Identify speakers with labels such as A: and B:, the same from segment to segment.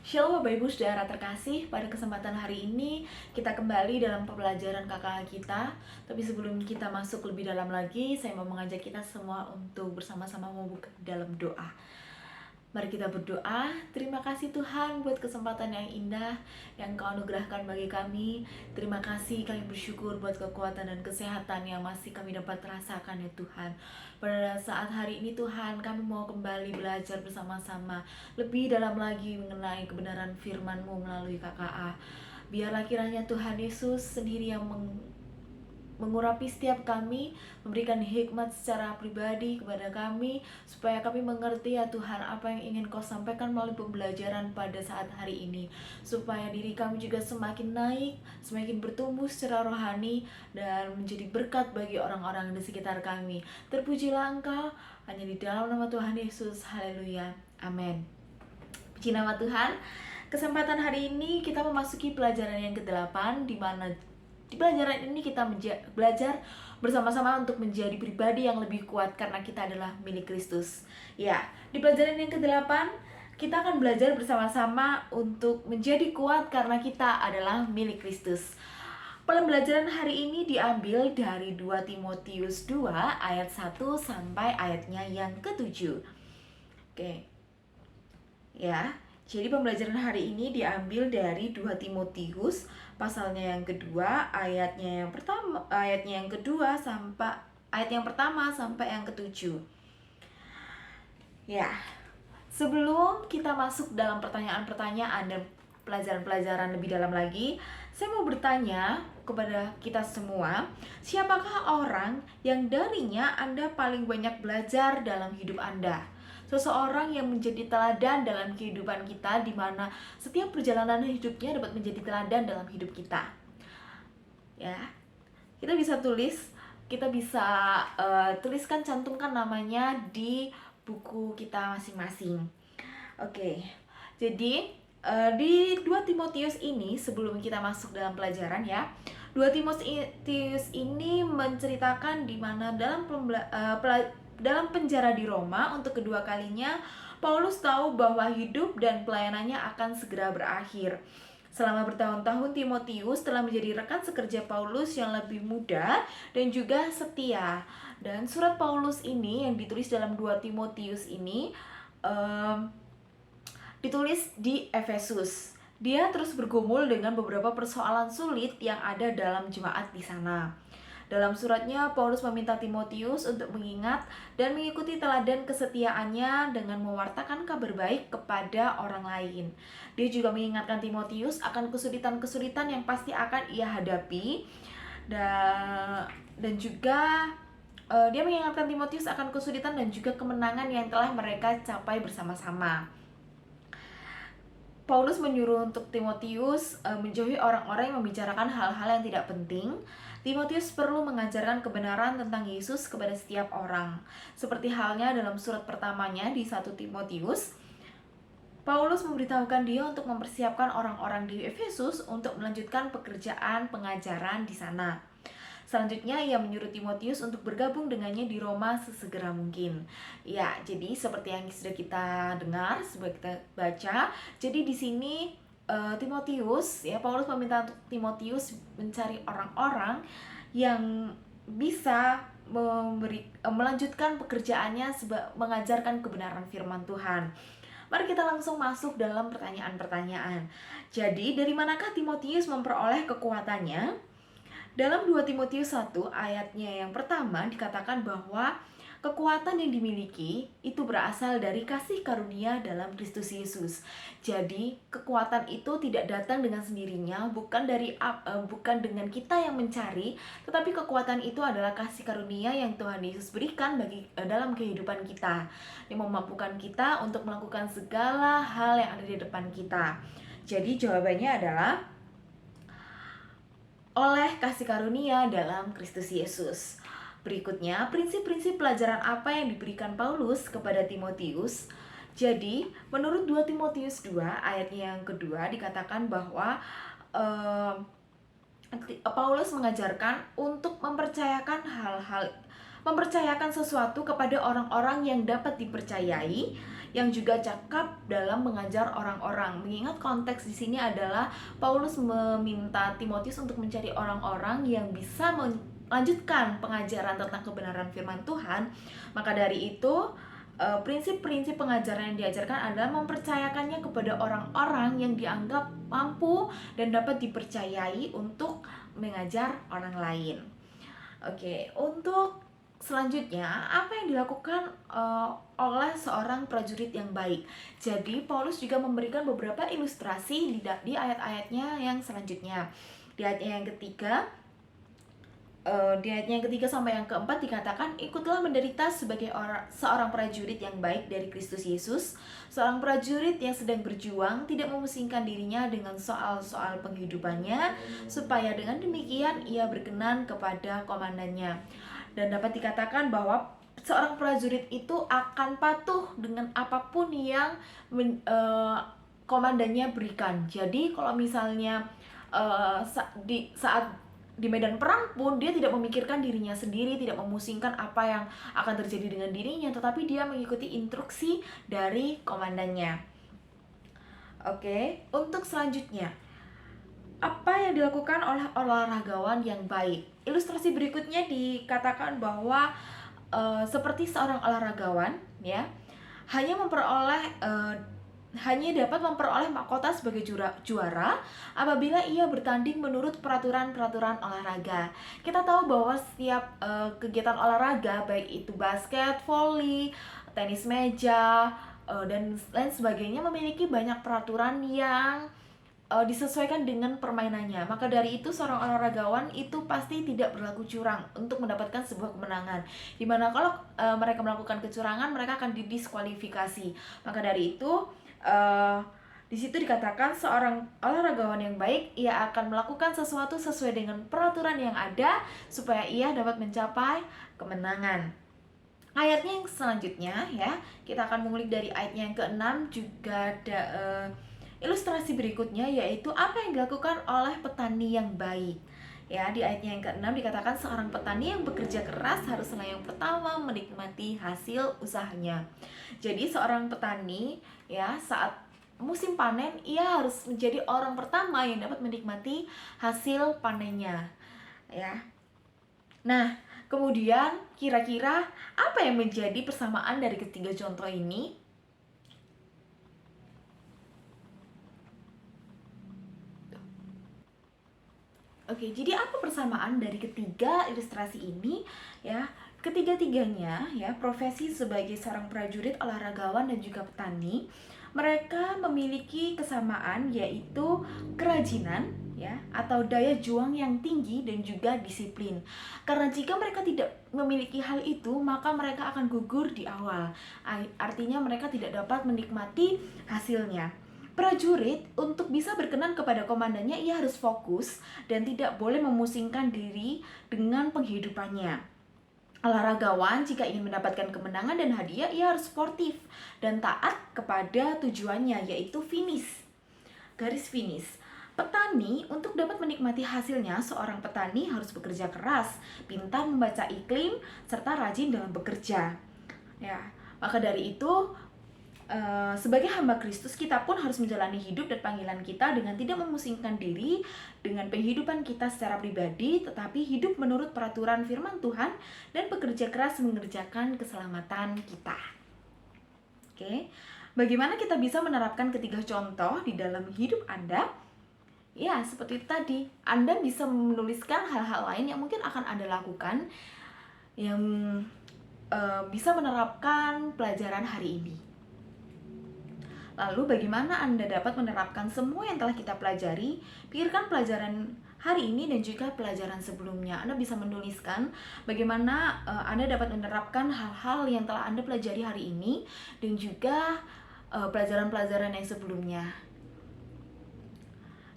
A: Shalom Bapak Ibu Saudara terkasih, pada kesempatan hari ini kita kembali dalam pembelajaran KKH kita. Tapi sebelum kita masuk lebih dalam lagi, saya mau mengajak kita semua untuk bersama-sama membuka dalam doa. Mari kita berdoa. Terima kasih Tuhan buat kesempatan yang indah yang Kau anugerahkan bagi kami. Terima kasih, kami bersyukur buat kekuatan dan kesehatan yang masih kami dapat rasakan ya Tuhan. Pada saat hari ini Tuhan, kami mau kembali belajar bersama-sama lebih dalam lagi mengenai kebenaran firman-Mu melalui KKA. Biarlah kiranya Tuhan Yesus sendiri yang mengurapi setiap kami, memberikan hikmat secara pribadi kepada kami, supaya kami mengerti ya Tuhan apa yang ingin Kau sampaikan melalui pembelajaran pada saat hari ini, supaya diri kami juga semakin naik, semakin bertumbuh secara rohani, dan menjadi berkat bagi orang-orang di sekitar kami. Terpujilah Engkau, hanya di dalam nama Tuhan Yesus, haleluya, amin. Puji nama Tuhan. Kesempatan hari ini kita memasuki pelajaran yang ke-8, di mana di pelajaran ini kita belajar bersama-sama untuk menjadi pribadi yang lebih kuat karena kita adalah milik Kristus. Ya, di pelajaran yang ke-8 kita akan belajar bersama-sama untuk menjadi kuat karena kita adalah milik Kristus. Pembelajaran hari ini diambil dari 2 Timotius 2 ayat 1 sampai ayatnya yang ke-7. Oke. Ya, jadi pembelajaran hari ini diambil dari 2 Timotius pasalnya yang kedua, ayatnya yang kedua sampai ayat yang pertama sampai yang ke-7. Ya. Sebelum kita masuk dalam pertanyaan-pertanyaan dan pelajaran-pelajaran lebih dalam lagi, saya mau bertanya kepada kita semua, siapakah orang yang darinya Anda paling banyak belajar dalam hidup Anda? Seseorang yang menjadi teladan dalam kehidupan kita, di mana setiap perjalanan hidupnya dapat menjadi teladan dalam hidup kita. Ya, kita bisa tuliskan, cantumkan namanya di buku kita masing-masing. Oke, jadi di 2 Timotius ini, sebelum kita masuk dalam pelajaran ya, 2 Timotius ini menceritakan di mana dalam penjara di Roma untuk kedua kalinya, Paulus tahu bahwa hidup dan pelayanannya akan segera berakhir. Selama bertahun-tahun Timotius telah menjadi rekan sekerja Paulus yang lebih muda dan juga setia. Dan surat Paulus ini yang ditulis dalam 2 Timotius ini ditulis di Efesus. Dia terus bergumul dengan beberapa persoalan sulit yang ada dalam jemaat di sana. Dalam suratnya, Paulus meminta Timotius untuk mengingat dan mengikuti teladan kesetiaannya dengan mewartakan kabar baik kepada orang lain. Dia juga mengingatkan Timotius akan kesulitan-kesulitan yang pasti akan ia hadapi, dan juga dia mengingatkan Timotius akan kesulitan dan juga kemenangan yang telah mereka capai bersama-sama. Paulus menyuruh untuk Timotius menjauhi orang-orang yang membicarakan hal-hal yang tidak penting. Timotius perlu mengajarkan kebenaran tentang Yesus kepada setiap orang. Seperti halnya dalam surat pertamanya di 1 Timotius, Paulus memberitahukan dia untuk mempersiapkan orang-orang di Efesus untuk melanjutkan pekerjaan pengajaran di sana. Selanjutnya, ia menyuruh Timotius untuk bergabung dengannya di Roma sesegera mungkin. Ya, jadi seperti yang sudah kita dengar, sudah kita baca. Jadi di sini Paulus meminta untuk Timotius mencari orang-orang yang bisa melanjutkan pekerjaannya mengajarkan kebenaran firman Tuhan. Mari kita langsung masuk dalam pertanyaan-pertanyaan. Jadi, dari manakah Timotius memperoleh kekuatannya? Dalam 2 Timotius 1 ayatnya yang pertama dikatakan bahwa kekuatan yang dimiliki itu berasal dari kasih karunia dalam Kristus Yesus. Jadi, kekuatan itu tidak datang dengan sendirinya, bukan dengan kita yang mencari, tetapi kekuatan itu adalah kasih karunia yang Tuhan Yesus berikan dalam kehidupan kita, yang memampukan kita untuk melakukan segala hal yang ada di depan kita. Jadi, jawabannya adalah oleh kasih karunia dalam Kristus Yesus. Berikutnya, prinsip-prinsip pelajaran apa yang diberikan Paulus kepada Timotius? Jadi, menurut 2 Timotius 2 ayatnya yang kedua dikatakan bahwa Paulus mengajarkan untuk mempercayakan sesuatu kepada orang-orang yang dapat dipercayai, yang juga cakap dalam mengajar orang-orang. Mengingat konteks di sini adalah Paulus meminta Timotius untuk mencari orang-orang yang bisa melanjutkan pengajaran tentang kebenaran firman Tuhan. Maka dari itu prinsip-prinsip pengajaran yang diajarkan adalah mempercayakannya kepada orang-orang yang dianggap mampu dan dapat dipercayai untuk mengajar orang lain. Oke, untuk selanjutnya apa yang dilakukan oleh seorang prajurit yang baik. Jadi Paulus juga memberikan beberapa ilustrasi di ayat-ayatnya yang selanjutnya. Di ayatnya yang ketiga sampai yang keempat dikatakan, ikutlah menderita sebagai seorang prajurit yang baik dari Kristus Yesus, seorang prajurit yang sedang berjuang, tidak memusingkan dirinya dengan soal-soal penghidupannya, supaya dengan demikian ia berkenan kepada komandannya. Dan dapat dikatakan bahwa seorang prajurit itu akan patuh dengan apapun yang komandannya berikan. Jadi kalau misalnya saat di medan perang pun dia tidak memikirkan dirinya sendiri, tidak memusingkan apa yang akan terjadi dengan dirinya, tetapi dia mengikuti instruksi dari komandannya. Oke, untuk selanjutnya, apa yang dilakukan oleh olahragawan yang baik? Ilustrasi berikutnya dikatakan bahwa seperti seorang olahragawan, ya, hanya dapat memperoleh mahkota sebagai juara apabila ia bertanding menurut peraturan-peraturan olahraga. Kita tahu bahwa setiap kegiatan olahraga, baik itu basket, volley, tenis meja, dan lain sebagainya, memiliki banyak peraturan yang disesuaikan dengan permainannya. Maka dari itu seorang olahragawan itu pasti tidak berlaku curang untuk mendapatkan sebuah kemenangan. Dimana kalau mereka melakukan kecurangan, mereka akan didiskualifikasi. Maka dari itu di situ dikatakan seorang olahragawan yang baik, ia akan melakukan sesuatu sesuai dengan peraturan yang ada supaya ia dapat mencapai kemenangan. Ayatnya yang selanjutnya, ya, kita akan mengulik dari ayatnya yang ke-6, juga ada ilustrasi berikutnya, yaitu apa yang dilakukan oleh petani yang baik. Ya, di ayatnya yang ke-6 dikatakan seorang petani yang bekerja keras haruslah yang pertama menikmati hasil usahanya. Jadi seorang petani, ya, saat musim panen ia harus menjadi orang pertama yang dapat menikmati hasil panennya, ya. Nah, kemudian kira-kira apa yang menjadi persamaan dari ketiga contoh ini? Oke, jadi apa persamaan dari ketiga ilustrasi ini? Ya, ketiga-tiganya, ya, profesi sebagai seorang prajurit, olahragawan, dan juga petani, mereka memiliki kesamaan, yaitu kerajinan, ya, atau daya juang yang tinggi dan juga disiplin. Karena jika mereka tidak memiliki hal itu, maka mereka akan gugur di awal. Artinya mereka tidak dapat menikmati hasilnya. Prajurit untuk bisa berkenan kepada komandannya, ia harus fokus dan tidak boleh memusingkan diri dengan penghidupannya. Olahragawan jika ingin mendapatkan kemenangan dan hadiah, ia harus sportif dan taat kepada tujuannya, yaitu finish, garis finish. Petani untuk dapat menikmati hasilnya, seorang petani harus bekerja keras, pintar membaca iklim, serta rajin dalam bekerja. Ya, maka dari itu sebagai hamba Kristus, kita pun harus menjalani hidup dan panggilan kita dengan tidak memusingkan diri dengan penghidupan kita secara pribadi, tetapi hidup menurut peraturan firman Tuhan dan bekerja keras mengerjakan keselamatan kita. Oke, bagaimana kita bisa menerapkan ketiga contoh di dalam hidup Anda? Ya, seperti tadi, Anda bisa menuliskan hal-hal lain yang mungkin akan Anda lakukan yang bisa menerapkan pelajaran hari ini. Lalu bagaimana Anda dapat menerapkan semua yang telah kita pelajari? Pikirkan pelajaran hari ini dan juga pelajaran sebelumnya. Anda bisa menuliskan bagaimana Anda dapat menerapkan hal-hal yang telah Anda pelajari hari ini dan juga pelajaran-pelajaran yang sebelumnya.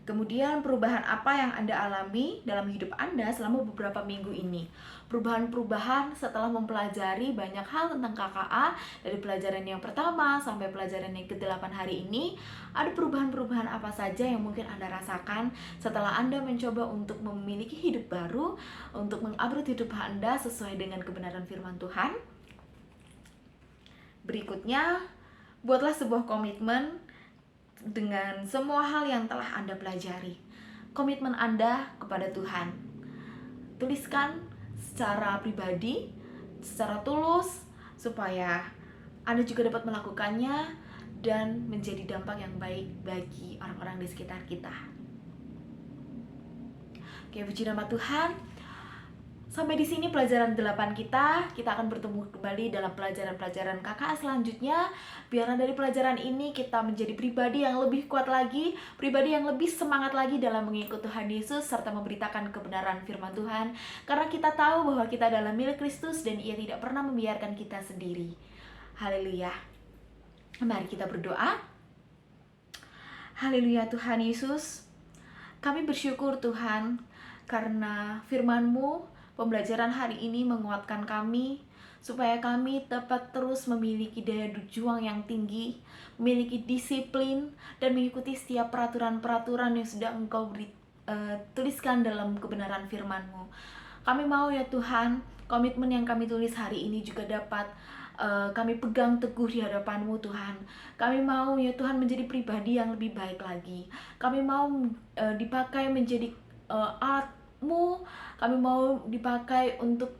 A: Kemudian perubahan apa yang Anda alami dalam hidup Anda selama beberapa minggu ini? Perubahan-perubahan setelah mempelajari banyak hal tentang KKA, dari pelajaran yang pertama sampai pelajaran yang ke-8 hari ini, ada perubahan-perubahan apa saja yang mungkin Anda rasakan setelah Anda mencoba untuk memiliki hidup baru, untuk mengupgrade hidup Anda sesuai dengan kebenaran firman Tuhan? Berikutnya, Buatlah sebuah komitmen dengan semua hal yang telah Anda pelajari. Komitmen Anda kepada Tuhan. Tuliskan secara pribadi, secara tulus, supaya Anda juga dapat melakukannya dan menjadi dampak yang baik bagi orang-orang di sekitar kita. Oke, puji nama Tuhan. Sampai di sini pelajaran 8 kita. Kita akan bertemu kembali dalam pelajaran-pelajaran KKA selanjutnya. Biarlah dari pelajaran ini kita menjadi pribadi yang lebih kuat lagi, pribadi yang lebih semangat lagi dalam mengikut Tuhan Yesus serta memberitakan kebenaran firman Tuhan. Karena kita tahu bahwa kita adalah milik Kristus dan Ia tidak pernah membiarkan kita sendiri. Haleluya. Mari kita berdoa. Haleluya Tuhan Yesus. Kami bersyukur Tuhan karena firman-Mu, pembelajaran hari ini menguatkan kami supaya kami dapat terus memiliki daya juang yang tinggi, memiliki disiplin, dan mengikuti setiap peraturan-peraturan yang sudah Engkau tuliskan dalam kebenaran firman-Mu. Kami mau ya Tuhan, komitmen yang kami tulis hari ini juga dapat kami pegang teguh di hadapan-Mu Tuhan. Kami mau ya Tuhan menjadi pribadi yang lebih baik lagi. Kami mau dipakai menjadi alat-Mu. Kami mau dipakai untuk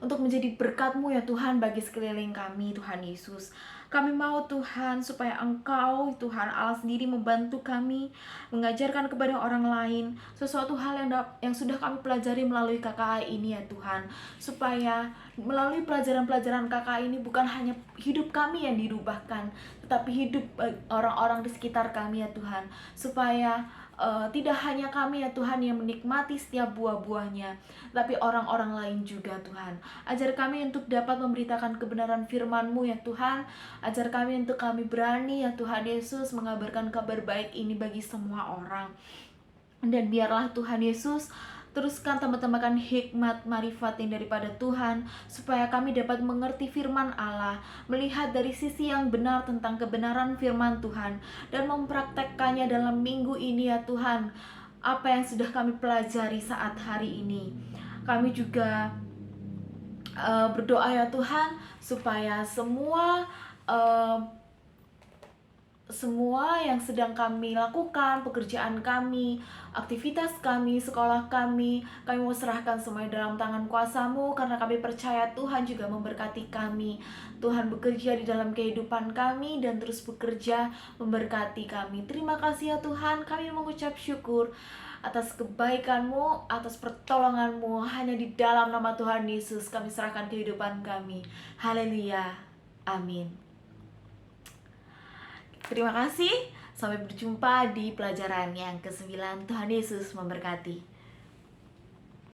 A: menjadi berkat-Mu ya Tuhan bagi sekeliling kami Tuhan Yesus. Kami mau Tuhan supaya Engkau Tuhan Allah sendiri membantu kami mengajarkan kepada orang lain sesuatu hal yang sudah kami pelajari melalui KKA ini ya Tuhan. Supaya melalui pelajaran-pelajaran KKA ini bukan hanya hidup kami yang dirubahkan, tetapi hidup orang-orang di sekitar kami ya Tuhan. Supaya tidak hanya kami ya Tuhan yang menikmati setiap buah-buahnya, tapi orang-orang lain juga Tuhan. Ajar kami untuk dapat memberitakan kebenaran firman-Mu ya Tuhan. Ajar kami untuk kami berani ya Tuhan Yesus mengabarkan kabar baik ini bagi semua orang. Dan biarlah Tuhan Yesus teruskan tambah-tambahkan hikmat marifat yang daripada Tuhan, supaya kami dapat mengerti firman Allah, melihat dari sisi yang benar tentang kebenaran firman Tuhan, dan mempraktekkannya dalam minggu ini ya Tuhan. Apa yang sudah kami pelajari saat hari ini, kami juga berdoa ya Tuhan, supaya semua yang sedang kami lakukan, pekerjaan kami, aktivitas kami, sekolah kami mau serahkan semuanya dalam tangan kuasa-Mu, karena kami percaya Tuhan juga memberkati kami. Tuhan bekerja di dalam kehidupan kami dan terus bekerja memberkati kami. Terima kasih ya Tuhan, kami mengucap syukur atas kebaikan-Mu, atas pertolongan-Mu. Hanya di dalam nama Tuhan Yesus kami serahkan kehidupan kami. Haleluya. Amin. Terima kasih. Sampai berjumpa di pelajaran yang ke-9. Tuhan Yesus memberkati.